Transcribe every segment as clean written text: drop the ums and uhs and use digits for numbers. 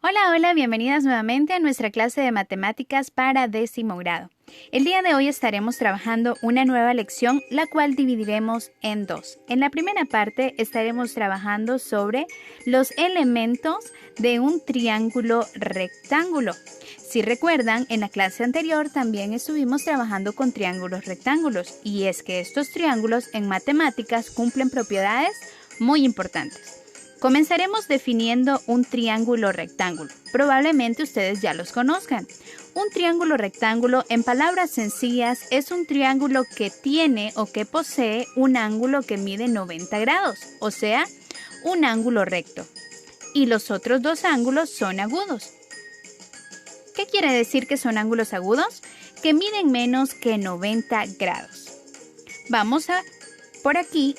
Hola, hola, bienvenidas nuevamente a nuestra clase de matemáticas para 10º grado. El día de hoy estaremos trabajando una nueva lección, la cual dividiremos en dos. En la primera parte estaremos trabajando sobre los elementos de un triángulo rectángulo. Si recuerdan, en la clase anterior también estuvimos trabajando con triángulos rectángulos, y es que estos triángulos en matemáticas cumplen propiedades muy importantes. Comenzaremos definiendo un triángulo rectángulo. Probablemente ustedes ya los conozcan. Un triángulo rectángulo, en palabras sencillas, es un triángulo que tiene o que posee un ángulo que mide 90 grados, o sea, un ángulo recto. Y los otros dos ángulos son agudos. ¿Qué quiere decir que son ángulos agudos? Que miden menos que 90 grados. Vamos por aquí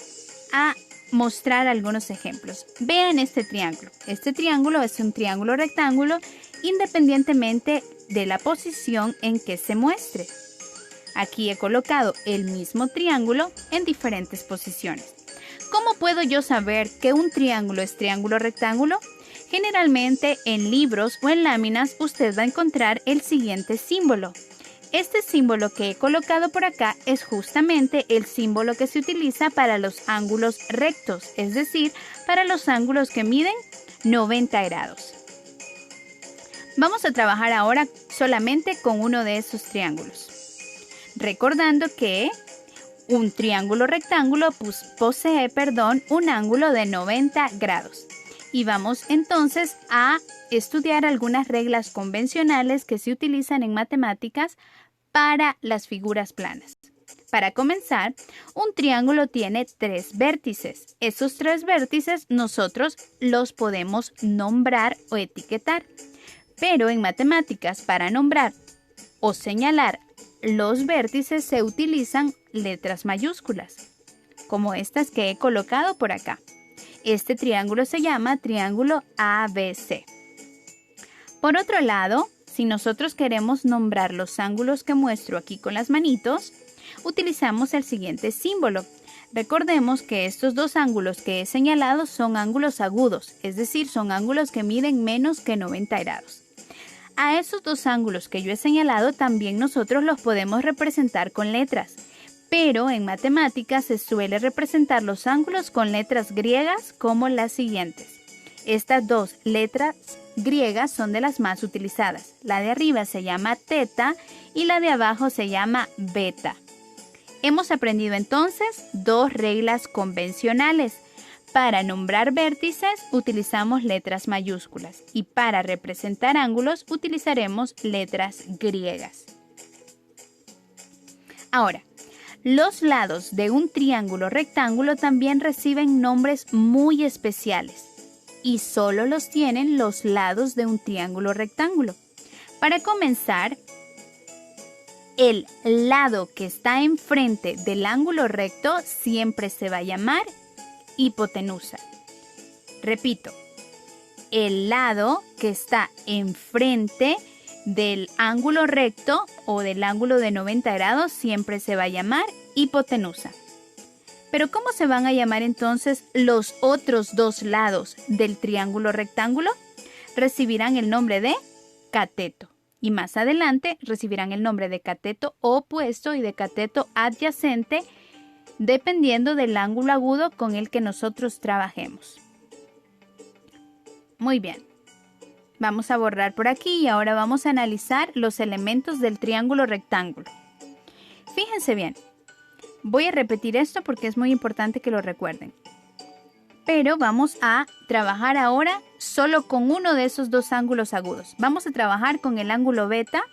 a mostrar algunos ejemplos. Vean este triángulo. Este triángulo es un triángulo rectángulo independientemente de la posición en que se muestre. Aquí he colocado el mismo triángulo en diferentes posiciones. ¿Cómo puedo yo saber que un triángulo es triángulo rectángulo? Generalmente en libros o en láminas usted va a encontrar el siguiente símbolo. Este símbolo que he colocado por acá es justamente el símbolo que se utiliza para los ángulos rectos, es decir, para los ángulos que miden 90 grados. Vamos a trabajar ahora solamente con uno de esos triángulos. Recordando que un triángulo rectángulo posee un ángulo de 90 grados. Y vamos entonces a estudiar algunas reglas convencionales que se utilizan en matemáticas para las figuras planas. Para comenzar, un triángulo tiene 3 vértices. Esos 3 vértices nosotros los podemos nombrar o etiquetar. Pero en matemáticas, para nombrar o señalar los vértices se utilizan letras mayúsculas, como estas que he colocado por acá. Este triángulo se llama triángulo ABC. Por otro lado, si nosotros queremos nombrar los ángulos que muestro aquí con las manitos, utilizamos el siguiente símbolo. Recordemos que estos dos ángulos que he señalado son ángulos agudos, es decir, son ángulos que miden menos que 90 grados. A esos dos ángulos que yo he señalado también nosotros los podemos representar con letras. Pero en matemáticas se suele representar los ángulos con letras griegas como las siguientes. Estas dos letras griegas son de las más utilizadas. La de arriba se llama teta y la de abajo se llama beta. Hemos aprendido entonces dos reglas convencionales. Para nombrar vértices utilizamos letras mayúsculas y para representar ángulos utilizaremos letras griegas. Ahora, los lados de un triángulo rectángulo también reciben nombres muy especiales y solo los tienen los lados de un triángulo rectángulo. Para comenzar, el lado que está enfrente del ángulo recto siempre se va a llamar hipotenusa. Repito, el lado que está enfrente del ángulo recto o del ángulo de 90 grados siempre se va a llamar hipotenusa. Pero ¿cómo se van a llamar entonces los otros dos lados del triángulo rectángulo? Recibirán el nombre de cateto y más adelante recibirán el nombre de cateto opuesto y de cateto adyacente dependiendo del ángulo agudo con el que nosotros trabajemos. Muy bien. Vamos a borrar por aquí y ahora vamos a analizar los elementos del triángulo rectángulo. Fíjense bien, voy a repetir esto porque es muy importante que lo recuerden. Pero vamos a trabajar ahora solo con uno de esos dos ángulos agudos. Vamos a trabajar con el ángulo beta,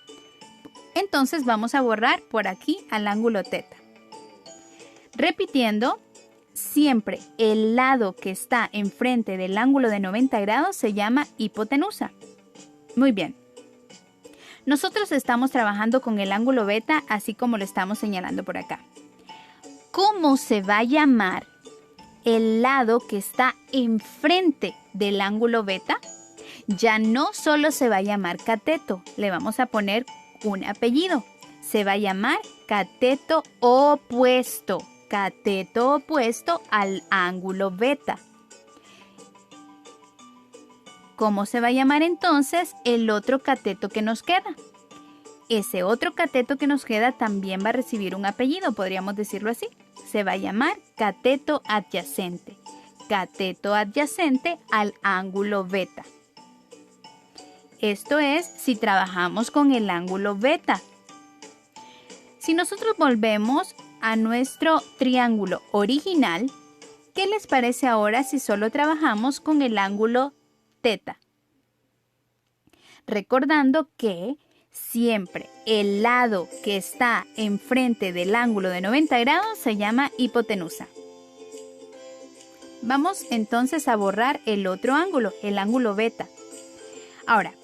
entonces vamos a borrar por aquí al ángulo teta. Repitiendo, siempre el lado que está enfrente del ángulo de 90 grados se llama hipotenusa. Muy bien. Nosotros estamos trabajando con el ángulo beta así como lo estamos señalando por acá. ¿Cómo se va a llamar el lado que está enfrente del ángulo beta? Ya no solo se va a llamar cateto, le vamos a poner un apellido. Se va a llamar cateto opuesto al ángulo beta. ¿Cómo se va a llamar entonces el otro cateto que nos queda? Ese otro cateto que nos queda también va a recibir un apellido, podríamos decirlo así. Se va a llamar cateto adyacente. Cateto adyacente al ángulo beta. Esto es si trabajamos con el ángulo beta. Si nosotros volvemos a nuestro triángulo original, ¿qué les parece ahora si solo trabajamos con el ángulo teta? Recordando que siempre el lado que está enfrente del ángulo de 90 grados se llama hipotenusa. Vamos entonces a borrar el otro ángulo, el ángulo beta. Ahora,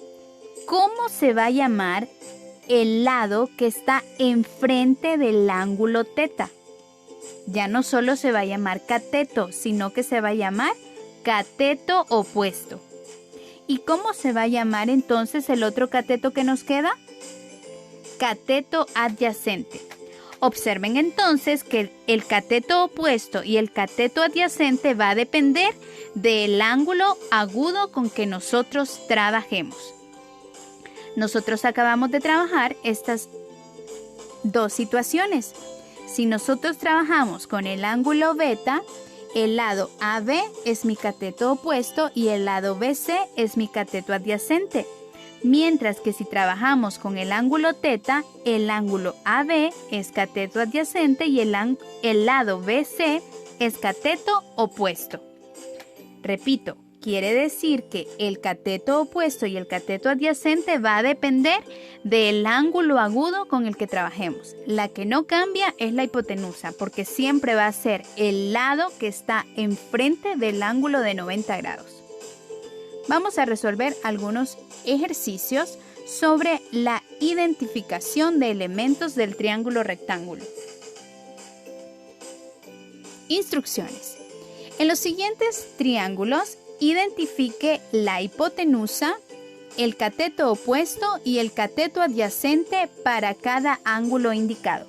¿cómo se va a llamar el lado que está enfrente del ángulo teta? Ya no solo se va a llamar cateto, sino que se va a llamar cateto opuesto. ¿Y cómo se va a llamar entonces el otro cateto que nos queda? Cateto adyacente. Observen entonces que el cateto opuesto y el cateto adyacente va a depender del ángulo agudo con que nosotros trabajemos. Nosotros acabamos de trabajar estas dos situaciones. Si nosotros trabajamos con el ángulo beta, el lado AB es mi cateto opuesto y el lado BC es mi cateto adyacente. Mientras que si trabajamos con el ángulo teta, el ángulo AB es cateto adyacente y el lado BC es cateto opuesto. Repito, quiere decir que el cateto opuesto y el cateto adyacente va a depender del ángulo agudo con el que trabajemos. La que no cambia es la hipotenusa, porque siempre va a ser el lado que está enfrente del ángulo de 90 grados. Vamos a resolver algunos ejercicios sobre la identificación de elementos del triángulo rectángulo. Instrucciones. En los siguientes triángulos, identifique la hipotenusa, el cateto opuesto y el cateto adyacente para cada ángulo indicado.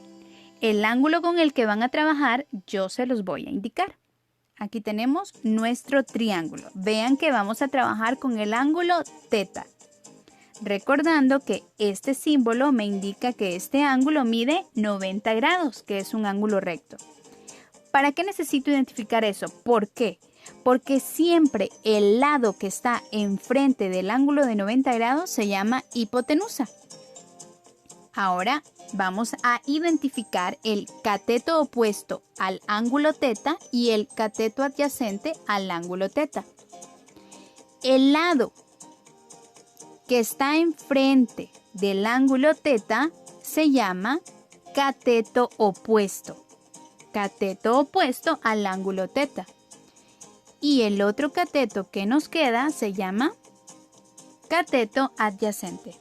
El ángulo con el que van a trabajar yo se los voy a indicar. Aquí tenemos nuestro triángulo. Vean que vamos a trabajar con el ángulo teta. Recordando que este símbolo me indica que este ángulo mide 90 grados, que es un ángulo recto. ¿Para qué necesito identificar eso? ¿Por qué? Porque siempre el lado que está enfrente del ángulo de 90 grados se llama hipotenusa. Ahora vamos a identificar el cateto opuesto al ángulo teta y el cateto adyacente al ángulo teta. El lado que está enfrente del ángulo teta se llama cateto opuesto. Cateto opuesto al ángulo teta. Y el otro cateto que nos queda se llama cateto adyacente.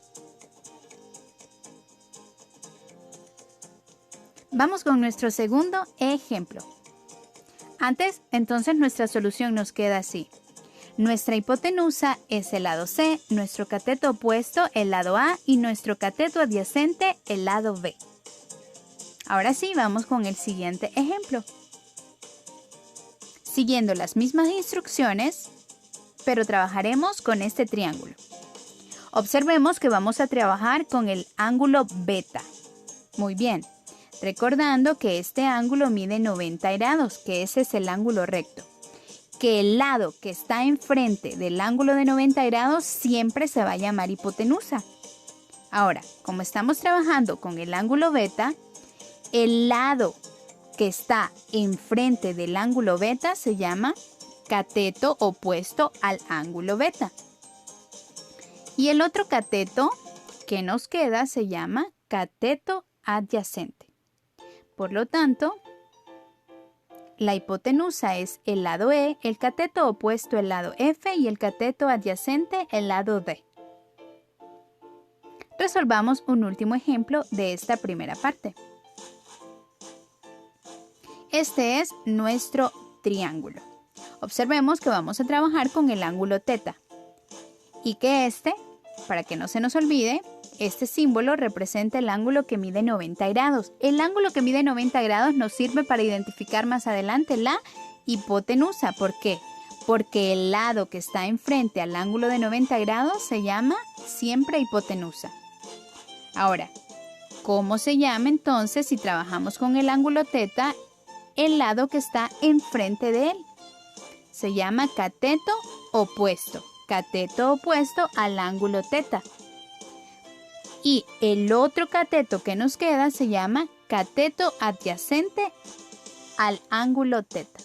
Vamos con nuestro segundo ejemplo. Antes, entonces, nuestra solución nos queda así. Nuestra hipotenusa es el lado C, nuestro cateto opuesto el lado A y nuestro cateto adyacente el lado B. Ahora sí, vamos con el siguiente ejemplo. Siguiendo las mismas instrucciones, pero trabajaremos con este triángulo. Observemos que vamos a trabajar con el ángulo beta. Muy bien. Recordando que este ángulo mide 90 grados, que ese es el ángulo recto. Que el lado que está enfrente del ángulo de 90 grados siempre se va a llamar hipotenusa. Ahora, como estamos trabajando con el ángulo beta, el lado que está enfrente del ángulo beta se llama cateto opuesto al ángulo beta. Y el otro cateto que nos queda se llama cateto adyacente. Por lo tanto, la hipotenusa es el lado E, el cateto opuesto el lado F y el cateto adyacente el lado D. Resolvamos un último ejemplo de esta primera parte. Este es nuestro triángulo. Observemos que vamos a trabajar con el ángulo teta y que para que no se nos olvide, este símbolo representa el ángulo que mide 90 grados. El ángulo que mide 90 grados nos sirve para identificar más adelante la hipotenusa. ¿Por qué? porque el lado que está enfrente al ángulo de 90 grados se llama siempre hipotenusa. Ahora, ¿cómo se llama entonces si trabajamos con el ángulo teta el lado que está enfrente de él? Se llama cateto opuesto al ángulo teta. Y el otro cateto que nos queda se llama cateto adyacente al ángulo teta.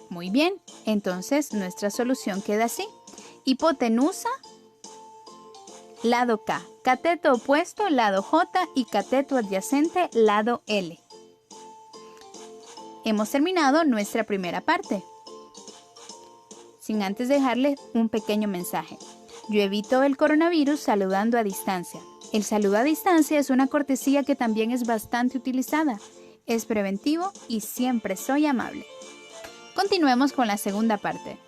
Muy bien, entonces nuestra solución queda así. Hipotenusa, lado K, cateto opuesto, lado J y cateto adyacente, lado L. Hemos terminado nuestra primera parte. Sin antes dejarles un pequeño mensaje. Yo evito el coronavirus saludando a distancia. El saludo a distancia es una cortesía que también es bastante utilizada. Es preventivo y siempre soy amable. Continuemos con la segunda parte.